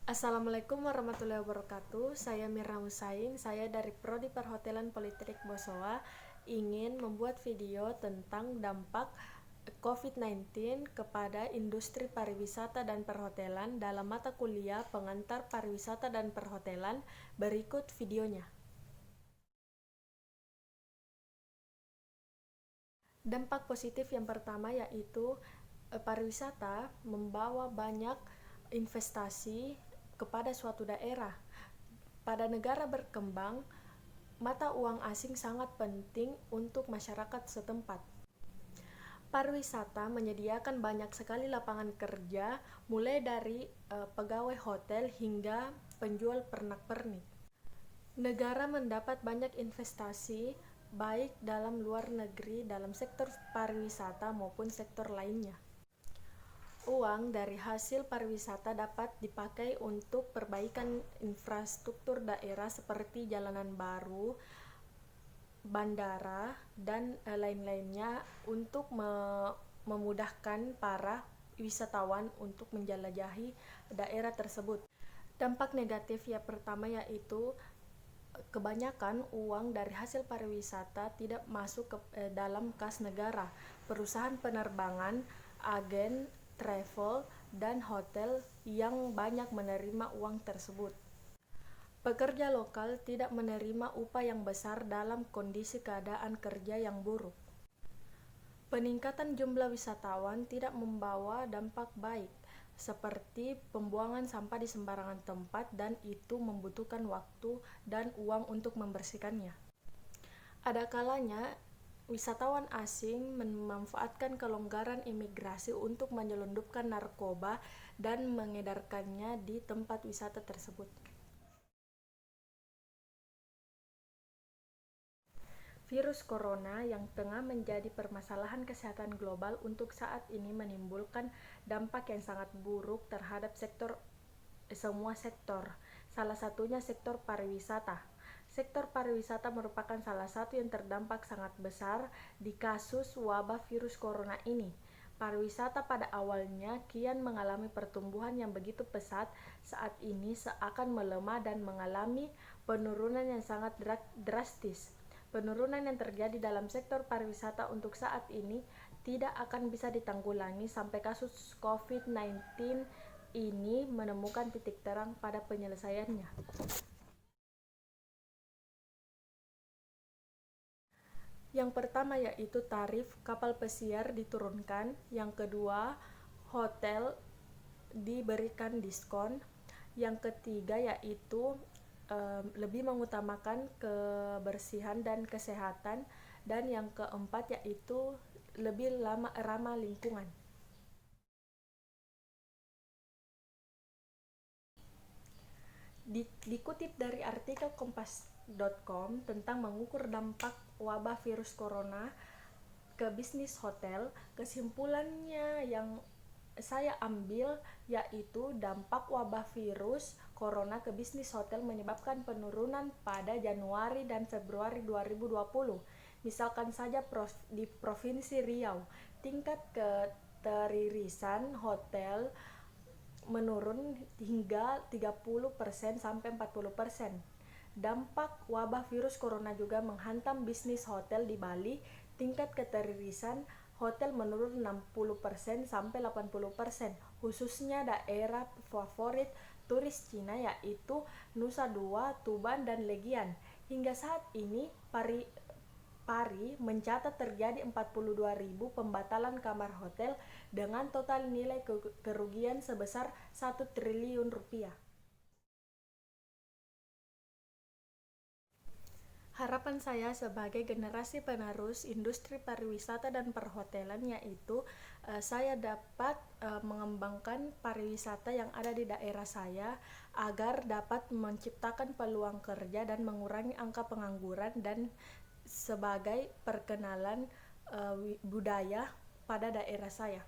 Assalamualaikum warahmatullahi wabarakatuh. Saya Mira Husain, saya dari Prodi Perhotelan Politeknik Bosowa ingin membuat video tentang dampak COVID-19 kepada industri pariwisata dan perhotelan dalam mata kuliah pengantar pariwisata dan perhotelan. Berikut videonya. Dampak positif yang pertama yaitu pariwisata membawa banyak investasi kepada suatu daerah. Pada negara berkembang, mata uang asing sangat penting untuk masyarakat setempat. Pariwisata menyediakan banyak sekali lapangan kerja, mulai dari pegawai hotel hingga penjual pernak-pernik. Negara mendapat banyak investasi, baik dalam luar negeri, dalam sektor pariwisata maupun sektor lainnya. Uang dari hasil pariwisata dapat dipakai untuk perbaikan infrastruktur daerah seperti jalanan baru, bandara, dan lain-lainnya untuk memudahkan para wisatawan untuk menjelajahi daerah tersebut. Dampak negatif yang pertama yaitu kebanyakan uang dari hasil pariwisata tidak masuk ke dalam kas negara. Perusahaan penerbangan, agen travel, dan hotel yang banyak menerima uang tersebut. Pekerja lokal tidak menerima upah yang besar dalam kondisi keadaan kerja yang buruk. Peningkatan jumlah wisatawan tidak membawa dampak baik, seperti pembuangan sampah di sembarangan tempat, dan itu membutuhkan waktu dan uang untuk membersihkannya. Ada kalanya wisatawan asing memanfaatkan kelonggaran imigrasi untuk menyelundupkan narkoba dan mengedarkannya di tempat wisata tersebut. Virus corona yang tengah menjadi permasalahan kesehatan global untuk saat ini menimbulkan dampak yang sangat buruk terhadap semua sektor. Salah satunya sektor pariwisata. Sektor pariwisata merupakan salah satu yang terdampak sangat besar di kasus wabah virus corona ini. Pariwisata pada awalnya kian mengalami pertumbuhan yang begitu pesat, saat ini seakan melemah dan mengalami penurunan yang sangat drastis. Penurunan yang terjadi dalam sektor pariwisata untuk saat ini tidak akan bisa ditanggulangi sampai kasus COVID-19 ini menemukan titik terang pada penyelesaiannya. Yang pertama yaitu tarif kapal pesiar diturunkan, yang kedua hotel diberikan diskon, yang ketiga yaitu lebih mengutamakan kebersihan dan kesehatan, dan yang keempat yaitu lebih ramah lingkungan. Dikutip dari artikel kompas.com tentang mengukur dampak wabah virus corona ke bisnis hotel, kesimpulannya yang saya ambil yaitu dampak wabah virus corona ke bisnis hotel menyebabkan penurunan pada Januari dan Februari 2020. Misalkan saja di Provinsi Riau, tingkat keteririsan hotel menurun hingga 30% sampai 40%. Dampak wabah virus corona juga menghantam bisnis hotel di Bali. Tingkat keteririsan hotel menurun 60% sampai 80%, khususnya daerah favorit turis Cina yaitu Nusa Dua, Tuban, dan Legian. Hingga saat ini Pari mencatat terjadi 42.000 pembatalan kamar hotel dengan total nilai kerugian sebesar 1 triliun rupiah. Harapan saya sebagai generasi penerus industri pariwisata dan perhotelan yaitu saya dapat mengembangkan pariwisata yang ada di daerah saya agar dapat menciptakan peluang kerja dan mengurangi angka pengangguran, dan sebagai perkenalan budaya pada daerah saya.